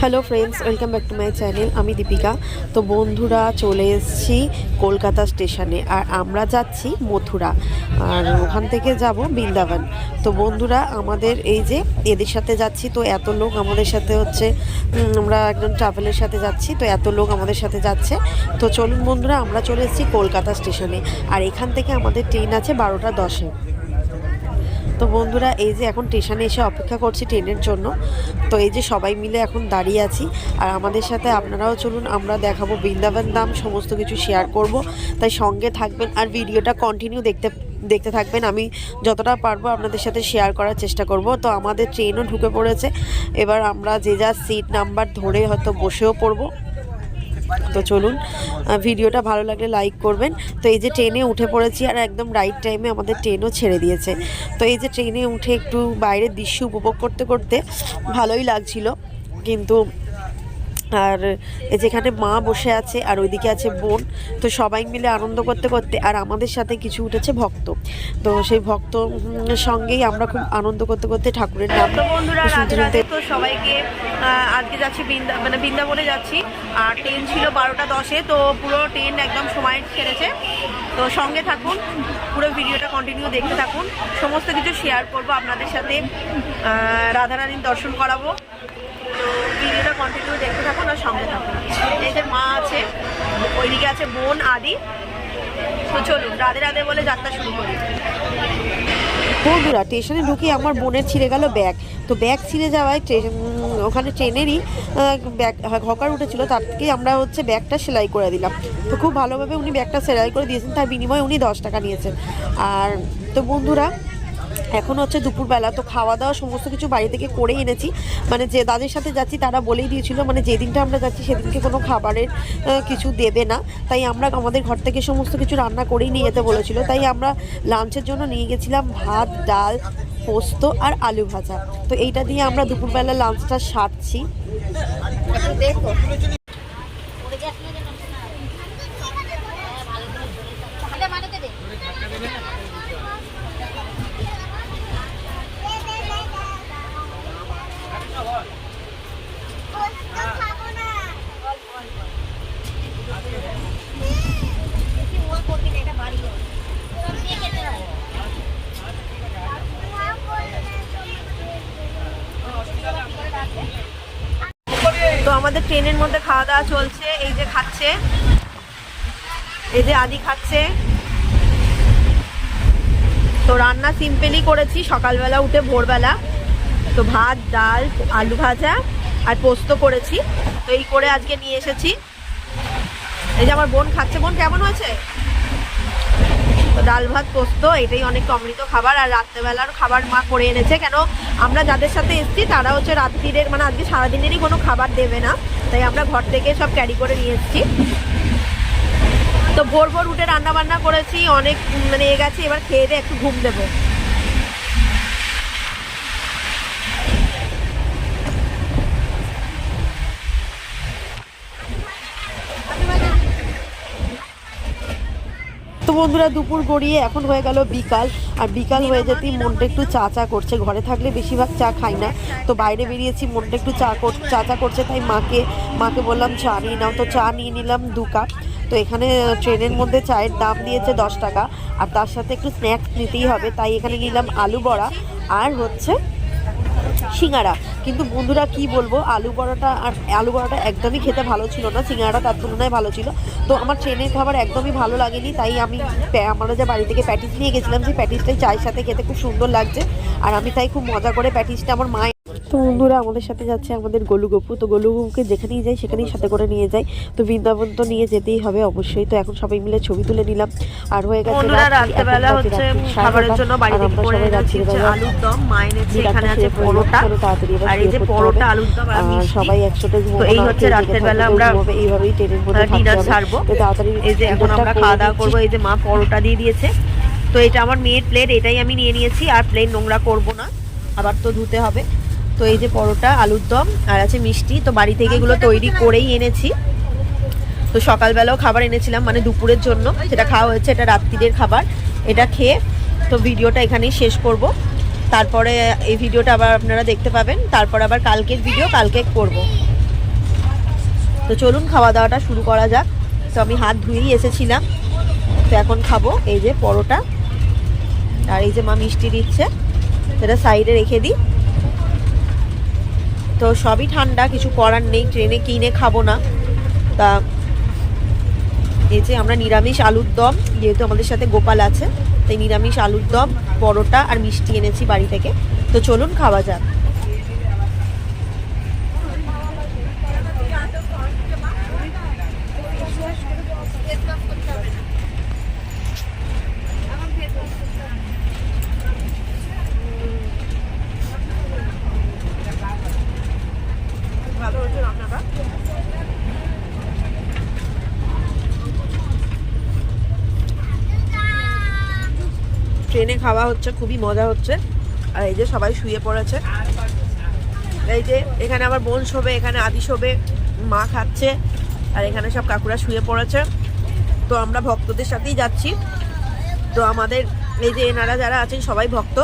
Hello friends, welcome back to my channel. আমি দীপিকা। তো বন্ধুরা চলে এসেছি কলকাতা স্টেশনে, আর আমরা যাচ্ছি মথুরা, আর ওখান থেকে যাব বৃন্দাবন। তো বন্ধুরা আমাদের এই যে এদের সাথে যাচ্ছি, তো এত লোক আমাদের সাথে হচ্ছে, আমরা একজন ট্রাভেলের সাথে যাচ্ছি, তো এত লোক আমাদের সাথে যাচ্ছে। তো চলুন বন্ধুরা, আমরা চলে এসেছি কলকাতা স্টেশনে, আর এখান থেকে আমাদের ট্রেন আছে 12টা 10-এ। তো বন্ধুরা এই যে এখন স্টেশনে এসে অপেক্ষা করছি ট্রেনের জন্য। তো এই যে সবাই মিলে এখন দাঁড়িয়ে আছি, আর আমাদের সাথে আপনারাও চলুন, আমরা দেখাবো বৃন্দাবন ধাম, সমস্ত কিছু শেয়ার করব। তাই সঙ্গে থাকবেন আর ভিডিওটা কন্টিনিউ দেখতে থাকবেন। আমি যতটা পারবো আপনাদের সাথে শেয়ার করার চেষ্টা করব। তো আমাদের ট্রেনও ঢুকে পড়েছে, এবার আমরা যে যা সিট নাম্বার ধরে হয়তো বসেও পড়বো। তো চলুন, ভিডিওটা ভালো লাগলে লাইক করবেন। তো এই যে ট্রেনে উঠে পড়েছি, আর একদম রাইট টাইমে আমাদের ট্রেনও ছেড়ে দিয়েছে। তো এই যে ট্রেনে উঠে একটু বাইরের দৃশ্য উপভোগ করতে করতে ভালোই লাগছিল। কিন্তু আর যেখানে মা বসে আছে আর ওইদিকে আছে বোন, তো সবাই মিলে আনন্দ করতে করতে, আর আমাদের সাথে কিছু উঠেছে ভক্ত। তো সেই ভক্ত সঙ্গেই আমরা খুব আনন্দ করতে করতে ঠাকুরের নাম শুনতে শুনতে। তো সবাইকে আজকে যাচ্ছি বৃন্দাবনে যাচ্ছি, আর ট্রেন ছিল 12টা 10-এ। তো পুরো ট্রেন একদম সময় ছেড়েছে। তো সঙ্গে থাকুন, পুরো ভিডিওটা কন্টিনিউ দেখতে থাকুন, সমস্ত কিছু শেয়ার করব আপনাদের সাথে, রাধারানীর দর্শন করাবো। তো ভিডিওটা কন্টিনিউ দেখতে থাকুন আর সঙ্গে থাকুন। এই যে মা আছে, ওইদিকে আছে বোন আদি। তো চলুন রাধে রাধে বলে যাত্রা শুরু করি। বন্ধুরা স্টেশনে ঢুকে আমার বোনের ছিঁড়ে গেল ব্যাগ। তো ব্যাগ ছিঁড়ে যাওয়ায় ওখানে ট্রেনেরই ব্যাগ হকার উঠেছিল, তাকে আমরা হচ্ছে ব্যাগটা সেলাই করে দিলাম। তো খুব ভালোভাবে উনি ব্যাগটা সেলাই করে দিয়েছেন, তার বিনিময়ে উনি 10 টাকা নিয়েছেন। আর তো বন্ধুরা এখন হচ্ছে দুপুরবেলা, তো খাওয়া দাওয়া সমস্ত কিছু বাড়ি থেকে করে এনেছি। মানে যে দাদের সাথে যাচ্ছি তারা বলেই দিয়েছিল, মানে যেদিনটা আমরা যাচ্ছি সেদিনকে কোনো খাবারের কিছু দেবে না। তাই আমরা আমাদের ঘর থেকে সমস্ত কিছু রান্না করেই নিয়ে যেতে বলেছিল। তাই আমরা লাঞ্চের জন্য নিয়ে গেছিলাম ভাত, ডাল, পোস্ত আর আলু ভাজা। তো এইটা দিয়ে আমরা দুপুরবেলা লাঞ্চটা সারছি। তো আমাদের ট্রেনের মধ্যে খাওয়া দাওয়া চলছে। এই যে খাচ্ছে, এই যে আদি খাচ্ছে। তো রান্না সিম্পলই করেছি, সকালবেলা উঠে ভোরবেলা তো ভাত, ডাল, আলু ভাজা আর পোস্ত করেছি। তো এই করে আজকে নিয়ে এসেছি। এই যে আমার বোন খাচ্ছে। বোন কেমন হয়েছে? তো ডাল ভাত পোস্ত, এটাই অনেক অমৃত খাবার। আর রাত্রেবেলার খাবার মা করে এনেছে, কেন আমরা যাদের সাথে এসেছি তারা হচ্ছে রাত্রিরের, মানে আজকে সারাদিনেরই কোনো খাবার দেবে না, তাই আমরা ঘর থেকে সব ক্যারি করে নিয়ে এসেছি। তো ভোর ভোর উঠে রান্না বান্না করেছি, অনেক মানে গেছি। এবার খেয়ে দিয়ে একটু ঘুম দেবো। তো বন্ধুরা দুপুর গড়িয়ে এখন হয়ে গেল বিকাল, আর বিকাল হয়ে যেতেই মনটা একটু চা করছে। ঘরে থাকলে বেশিরভাগ চা খাই না, তো বাইরে বেরিয়েছি, মনটা একটু চা করছে। তাই মাকে বললাম চা নিয়ে নাও। তো চা নিয়ে নিলাম 2 কাপ। তো এখানে ট্রেনের মধ্যে চায়ের দাম দিয়েছে 10 টাকা, আর তার সাথে একটু স্ন্যাক্স নিতেই হবে। তাই এখানে নিলাম আলু বড়া আর হচ্ছে সিঙ্গারা। কিন্তু বন্ধুরা কি বলবো, আলু বড়াটা একদমই খেতে ভালো ছিল না, সিঙ্গারাটা তার তুলনায় ভালো ছিল। তো আমার ট্রেনের খাবার একদমই ভালো লাগেনি, তাই আমরা যে বাড়ি থেকে প্যাটিস নিয়ে গেছিলাম, সেই প্যাটিসটাই চায়ের সাথে খেতে খুব সুন্দর লাগছে। আর আমি তাই খুব মজা করে প্যাটিসটা আমার মা। তো বন্ধুরা আমাদের সাথে যাচ্ছে আমাদের গোলু গপু। তো গোলু গপুকে যেখানেই যাই সেখানেই সাথে করে নিয়ে যাই। তো বৃন্দাবন তো নিয়ে যেতেই হবে অবশ্যই। তো এখন সবাই মিলে ছবি তুলে নিলাম, আর হয়ে গেছে রাত্রেবেলা হচ্ছে খাবারের জন্য বাড়ি থেকে করে যাচ্ছি আলুর দম, মা এনেছে। এখানে আছে পরোটা, আর এই যে পরোটা, আলুর দম আর মিষ্টি। সবাই একসাথে ঘুমাবো। তো এই হচ্ছে রাত্রেবেলা আমরা এইভাবেই ট্রেনের মধ্যে ডিনার সারবো। তো তাড়াতাড়ি এই যে এখন আমরা খাওয়া দাওয়া করবো। এই যে মা পরোটা দিয়ে দিয়েছে। তো এটা আমার মেয়ের প্লেট, এটাই আমি নিয়ে নিয়েছি। আর প্লেন নোংরা করবো না, আবার তো ধুতে হবে। তো এই যে পরোটা, আলুর দম আর আছে মিষ্টি। তো বাড়ি থেকে এগুলো তৈরি করেই এনেছি। তো সকালবেলাও খাবার এনেছিলাম, মানে দুপুরের জন্য, যেটা খাওয়া হয়েছে। এটা রাত্রিরের খাবার। এটা খেয়ে তো ভিডিওটা এখানেই শেষ করব। তারপরে এই ভিডিওটা আবার আপনারা দেখতে পাবেন। তারপর আবার কালকের ভিডিও কালকে করব। তো চলুন খাওয়া দাওয়াটা শুরু করা যাক। তো আমি হাত ধুয়েই এসেছিলাম, তো এখন খাবো এই যে পরোটা, আর এই যে মা মিষ্টি দিচ্ছে, সেটা সাইডে রেখে দিই। তো সবই ঠান্ডা, কিছু করার নেই, ট্রেনে কিনে খাবো না। তা এই যে আমরা নিরামিষ আলুর দম, যেহেতু আমাদের সাথে গোপাল আছে তাই নিরামিষ আলুর দম, পরোটা আর মিষ্টি এনেছি বাড়ি থেকে। তো চলুন খাওয়া যাক। ভালো হয়েছে রান্নাটা। ট্রেনে খাওয়া হচ্ছে, খুবই মজা হচ্ছে। আর এই যে সবাই শুয়ে পড়েছে, এই যে এখানে আমার বোন শোবে, এখানে আদি শোবে, মা খাচ্ছে, আর এখানে সব কাকুরা শুয়ে পড়েছে। তো আমরা ভক্তদের সাথেই যাচ্ছি। তো আমাদের এই যে এনারা যারা আছেন সবাই ভক্ত,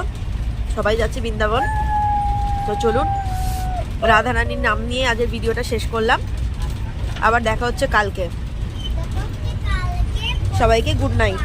সবাই যাচ্ছি বৃন্দাবন। তো চলুন, রাধারানীর নাম নিয়ে আজকের ভিডিওটা শেষ করলাম। আবার দেখা হচ্ছে কালকে। সবাইকে গুড নাইট।